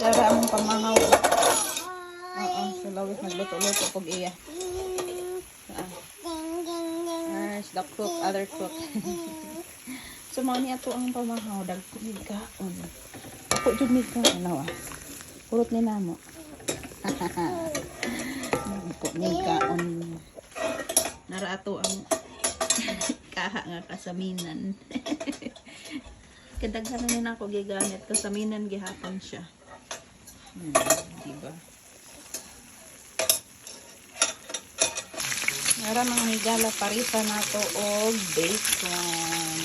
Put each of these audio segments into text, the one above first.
Dara among pamahaw. Oo, so lawis nagluto-luto pag iya. There's the cook, other cook. So mao ni ato ang pamahaw, dagko ni kaon. Ako jud ni kaon nawa. Kulot ni namo. Dagko ni kaon. Nara ato ang kaha nga kasaminan. Kadaghan na ako gigamit kasaminan gihapon siya. Diba? Nara mga higala parisa nato og bacon.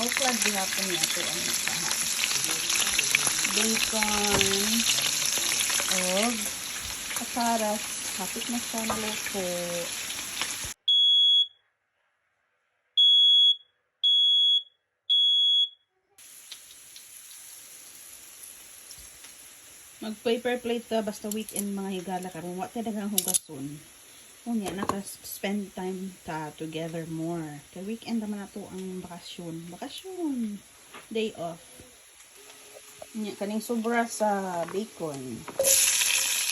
All-Clad gihapon nato ang kaha. Bacon og asaras. Hapit na siya maluto. Mag-paper plate ta basta weekend mga higala karon wa ta daghang hugason. Unya naka-spend time ta together more. Kay weekend naman nato ang bakasyon. Bakasyon. Day off. Unya kaning sobra sa bacon.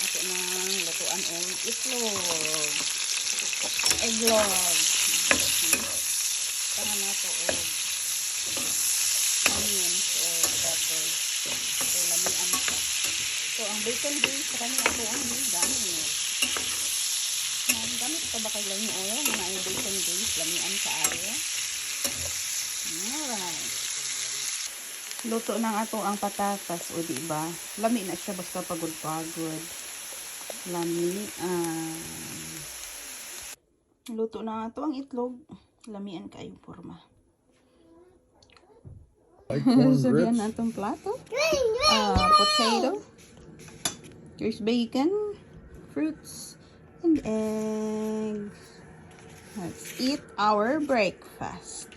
Ato nang lutuan og itlog. Eglog. Tangan nato og onions o pepper. So lamian siya. So, ang bacon base sa kanya ako ang gamit. Gamit pa ba kayo lang yung oil? Mga yung bacon base, lamian sa area. Alright. Luto na ato ang patatas, o diba? Lami na siya basta pagod-pagod. Lamian. Luto na ato ang itlog. Lamian kayong forma. Sabihan na itong plato. Potato. There's bacon, fruits, and eggs. Let's eat our breakfast.